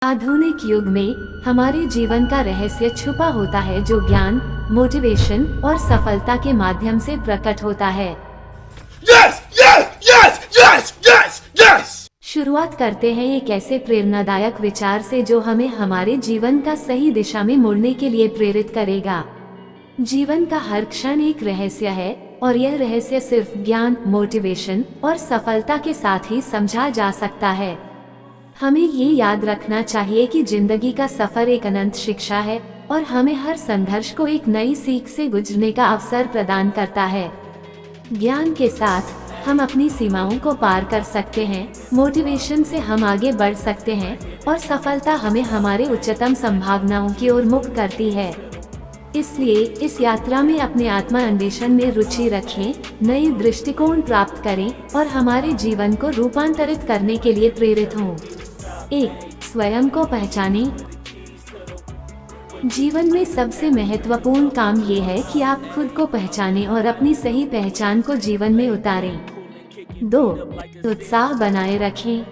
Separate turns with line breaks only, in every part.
आधुनिक युग में हमारे जीवन का रहस्य छुपा होता है जो ज्ञान, मोटिवेशन और सफलता के माध्यम से प्रकट होता है।
Yes! Yes! Yes! Yes! Yes! Yes!
शुरुआत करते हैं एक ऐसे प्रेरणादायक विचार से जो हमें हमारे जीवन का सही दिशा में मुड़ने के लिए प्रेरित करेगा। जीवन का हर क्षण एक रहस्य है और यह रहस्य सिर्फ ज्ञान, मोटिवेशन और सफलता के साथ ही समझा जा सकता है। हमें ये याद रखना चाहिए कि जिंदगी का सफर एक अनंत शिक्षा है और हमें हर संघर्ष को एक नई सीख से गुजरने का अवसर प्रदान करता है। ज्ञान के साथ हम अपनी सीमाओं को पार कर सकते हैं, मोटिवेशन से हम आगे बढ़ सकते हैं और सफलता हमें हमारे उच्चतम संभावनाओं की ओर मुख करती है। इसलिए इस यात्रा में अपने आत्मा अन्वेषण में रुचि रखें, नए दृष्टिकोण प्राप्त करें और हमारे जीवन को रूपांतरित करने के लिए प्रेरित हों। 1. स्वयं को पहचानें। जीवन में सबसे महत्वपूर्ण काम ये है कि आप खुद को पहचानें और अपनी सही पहचान को जीवन में उतारें। 2. उत्साह बनाए रखें।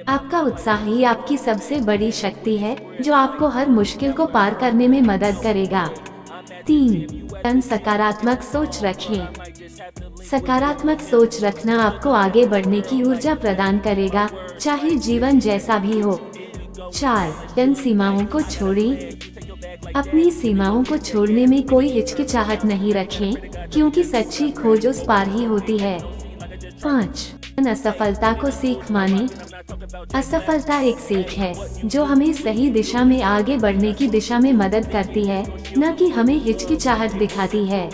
आपका उत्साह ही आपकी सबसे बड़ी शक्ति है जो आपको हर मुश्किल को पार करने में मदद करेगा। 3. सकारात्मक सोच रखें। सकारात्मक सोच रखना आपको आगे बढ़ने की ऊर्जा प्रदान करेगा, चाहे जीवन जैसा भी हो। 4. सीमाओं को छोड़ें। अपनी सीमाओं को छोड़ने में कोई हिचकिचाहट नहीं रखें, क्योंकि सच्ची खोज उस पार ही होती है। 5. असफलता को सीख माने। असफलता एक सीख है जो हमें सही दिशा में आगे बढ़ने की दिशा में मदद करती है, न कि हमें हिचकिचाहट दिखाती है।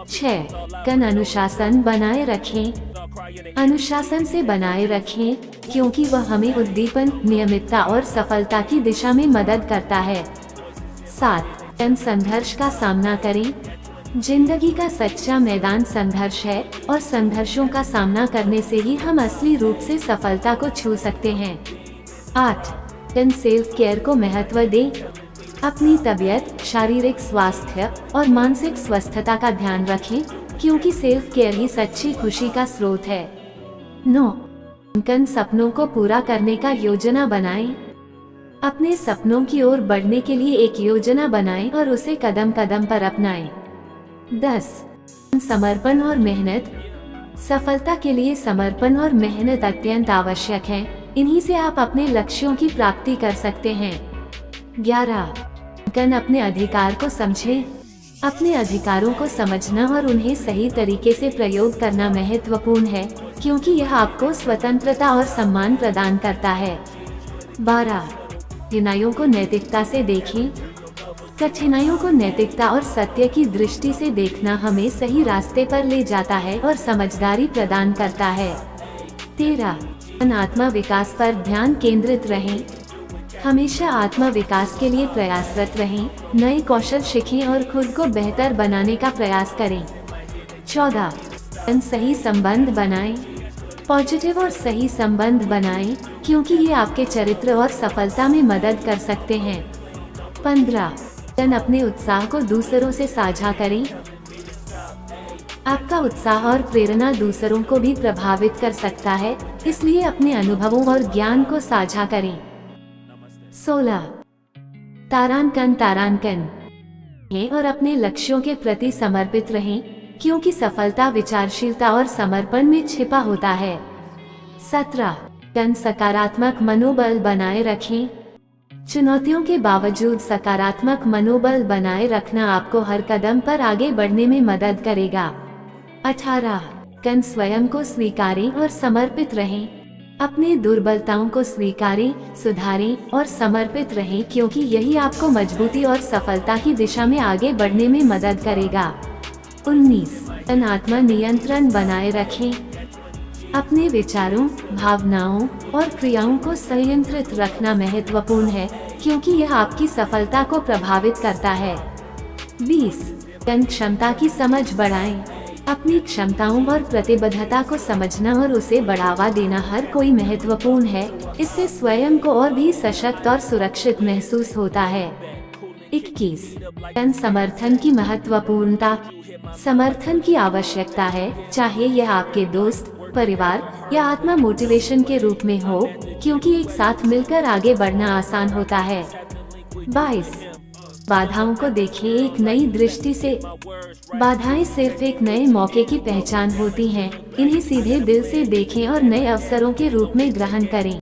6. अनुशासन बनाए रखें। अनुशासन से बनाए रखें, क्योंकि वह हमें उद्दीपन, नियमितता और सफलता की दिशा में मदद करता है। 7. संघर्ष का सामना करें। जिंदगी का सच्चा मैदान संघर्ष है और संघर्षों का सामना करने से ही हम असली रूप से सफलता को छू सकते हैं। 8. सेल्फ केयर को महत्व दें। अपनी तबीयत, शारीरिक स्वास्थ्य और मानसिक स्वस्थता का ध्यान रखें, क्योंकि सेल्फ केयर ही सच्ची खुशी का स्रोत है। 9. सपनों को पूरा करने का योजना बनाएं। अपने सपनों की ओर बढ़ने के लिए एक योजना बनाएं और उसे कदम कदम पर अपनाएं। 10. समर्पण और मेहनत। सफलता के लिए समर्पण और मेहनत अत्यंत आवश्यक है। इन्हीं से आप अपने लक्ष्यों की प्राप्ति कर सकते हैं। 11. अपने अधिकार को समझें। अपने अधिकारों को समझना और उन्हें सही तरीके से प्रयोग करना महत्वपूर्ण है, क्योंकि यह आपको स्वतंत्रता और सम्मान प्रदान करता है। 12. कठिनाइयों को नैतिकता से देखें। कठिनाइयों को नैतिकता और सत्य की दृष्टि से देखना हमें सही रास्ते पर ले जाता है और समझदारी प्रदान करता है। 13. आत्मा विकास पर ध्यान केंद्रित रहें। हमेशा आत्मा विकास के लिए प्रयासरत रहें, नए कौशल सीखें और खुद को बेहतर बनाने का प्रयास करें। 14. सही संबंध बनाएं। पॉजिटिव और सही संबंध बनाएं, क्योंकि ये आपके चरित्र और सफलता में मदद कर सकते हैं। 15. अपने उत्साह को दूसरों से साझा करें। आपका उत्साह और प्रेरणा दूसरों को भी प्रभावित कर सकता है, इसलिए अपने अनुभवों और ज्ञान को साझा करें। 16. तारांकन है और अपने लक्ष्यों के प्रति समर्पित रहें, क्योंकि सफलता विचारशीलता और समर्पण में छिपा होता है। 17. सकारात्मक मनोबल बनाए रखें। चुनौतियों के बावजूद सकारात्मक मनोबल बनाए रखना आपको हर कदम पर आगे बढ़ने में मदद करेगा। 18. स्वयं को स्वीकारें और समर्पित रहें। अपने दुर्बलताओं को स्वीकारें, सुधारें और समर्पित रहें, क्योंकि यही आपको मजबूती और सफलता की दिशा में आगे बढ़ने में मदद करेगा। 19. आत्मा नियंत्रण बनाए रखें। अपने विचारों, भावनाओं और क्रियाओं को संयंत्रित रखना महत्वपूर्ण है, क्योंकि यह आपकी सफलता को प्रभावित करता है। 20. क्षमता की समझ बढ़ाएं। अपनी क्षमताओं और प्रतिबद्धता को समझना और उसे बढ़ावा देना हर कोई महत्वपूर्ण है। इससे स्वयं को और भी सशक्त और सुरक्षित महसूस होता है। 21. समर्थन की महत्वपूर्णता। समर्थन की आवश्यकता है, चाहे यह आपके दोस्त, परिवार या आत्मा मोटिवेशन के रूप में हो, क्योंकि एक साथ मिलकर आगे बढ़ना आसान होता है। 22 बाधाओं को देखें एक नई दृष्टि से। बाधाएं सिर्फ एक नए मौके की पहचान होती हैं। इन्हें सीधे दिल से देखें और नए अवसरों के रूप में ग्रहण करें।